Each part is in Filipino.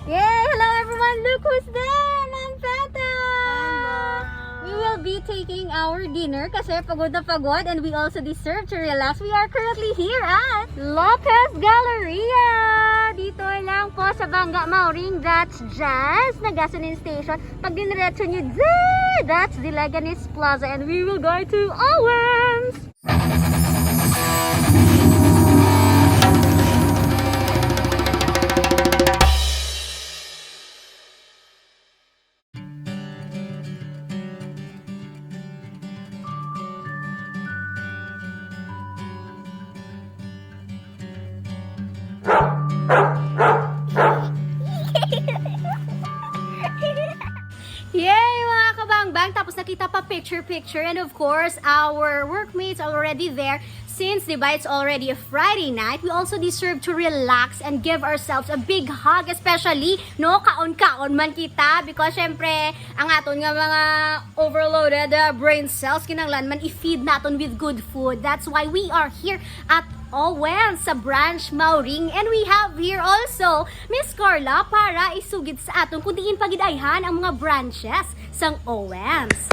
Yay! Hello everyone! Look who's there! Ma'am Peta! We will be taking our dinner kasi pagod na pagod and we also deserve to relax. We are currently here at Lopez Galleria! Dito lang po sa Kabanggbang. That's just na gasoline station. Pag diniretso nyo there, that's the Leganes Plaza and we will go to Owen's! Yay mga kabangbang! Tapos nakita pa picture and of course our workmates are already there. Since diba it's already a Friday night, we also deserve to relax and give ourselves a big hug, especially no kaon-kaon man kita because syempre ang aton nga mga overloaded brain cells kinanglan man i-feed naton with good food. That's why we are here at Owen sa branch Mauring and we have here also Miss Carla para isugid sa aton kung diin pagidayhan ang mga branches sang Owens.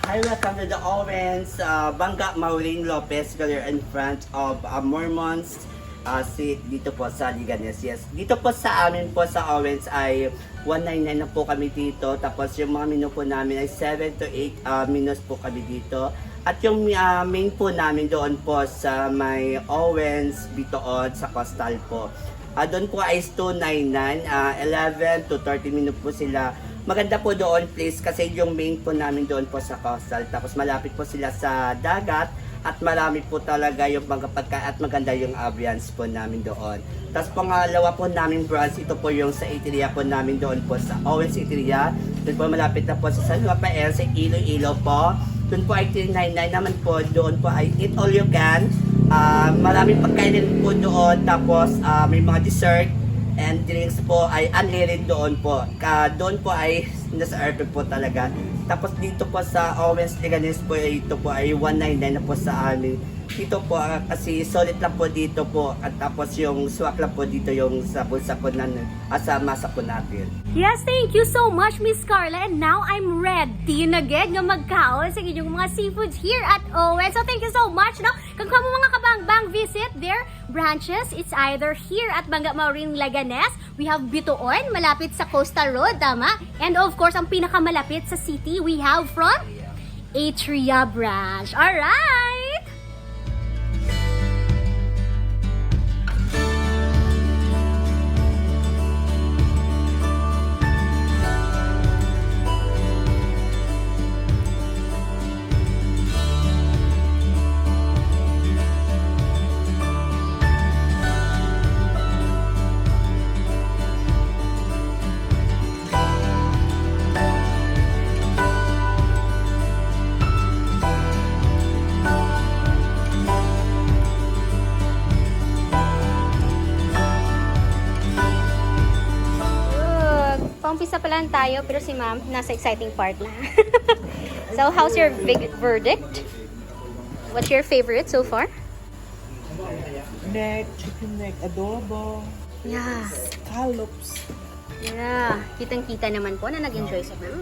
Hi, welcome to the Owens, Bangga Mauring Lopez Galleria in front of Mormons dito po sa Leganes. Yes, dito po sa amin po sa Owens ay 199 na po kami dito. Tapos yung mga menu po namin ay 7 to 8 menus po kami dito. At yung main po namin doon po sa may Owens, Bitoon, sa Coastal po. Doon po ay 299, 11 to 30 minutes po sila. Maganda po doon please kasi yung main po namin doon po sa Coastal. Tapos malapit po sila sa dagat at marami po talaga yung mga pagkain at maganda yung ambience po namin doon. Tapos pangalawa po namin branch, ito po yung sa eateria po namin doon po sa Owens Eateria. Doon po malapit na po sa San Rafael, sa Iloilo po. Doon po ay 399 naman po, doon po ay eat all you can. Maraming pagkain din po doon, tapos may mga dessert and drinks po ay unlimited doon po. Doon po ay nasa airport po talaga. Tapos dito po sa Owens Leganes po, ito po ay 199 na po sa amin. Dito po kasi solid lang po dito po at tapos yung swak lang po dito yung sa bulsa po sa masa po natin. Yes, thank you so much Miss Carla and now I'm ready na gid nga magkaon sa inyong mga seafoods here at Owen. So thank you so much no. Kung kamo mga kabangbang visit their branches, it's either here at Kabanggbang Leganes, we have Bitoon malapit sa Coastal Road, tama? And of course ang pinakamalapit sa city we have from Atria branch. All right. Paumpisa pa lang tayo pero si ma'am nasa exciting part na. So how's your big verdict? What's your favorite so far? Neck, chicken neck, adobo, Yeah. scallops. Yeah. Kitang-kita naman po na nag-enjoy sa ma'am.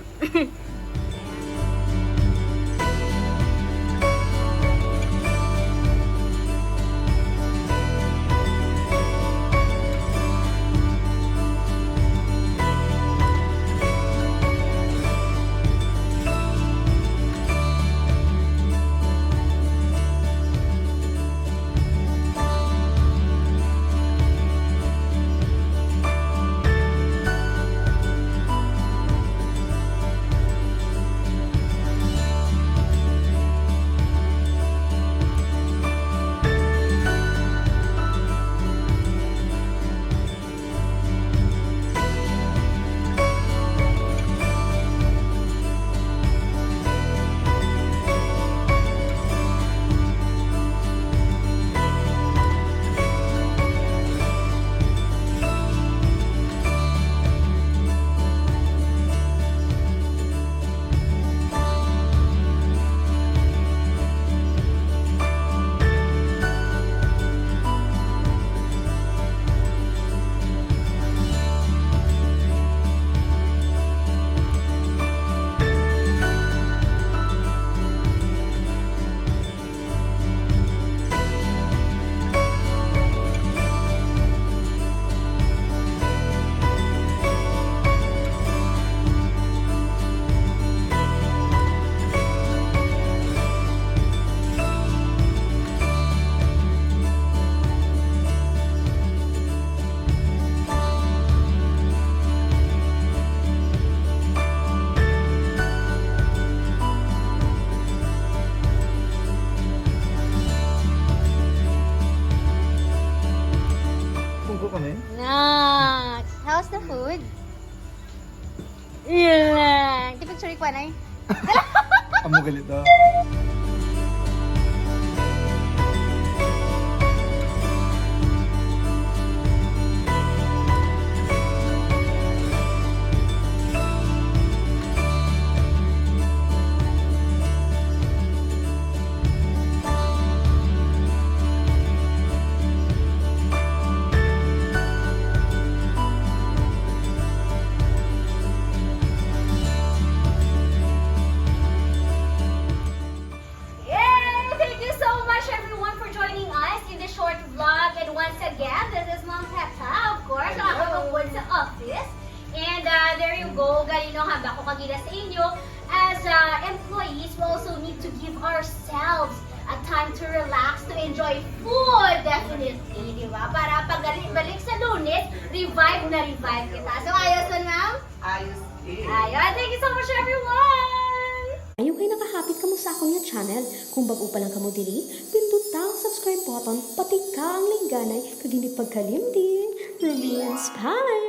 Ilang. Picture ko na Amo galit daw. Yay! Thank you so much everyone for joining us in this short vlog. And once again, this is Mom Peta, of course, nakakapagod sa office. And there you go, ganino haba ko kagila sa inyo. As employees, we also need to give ourselves a time to relax, to enjoy food, definitely, di ba? Para pag-balik sa Lunes, revive kita. So, ayos na, ma'am? Ayos eh. Ayun, thank you so much everyone! Ayaw kayo nakahapit ka mo sa akong yung channel. Kung bago pa lang ka mo dili, pindot ang subscribe button, pati ka ang lingganay, kag hindi pagkalimtin. Rubeinspired!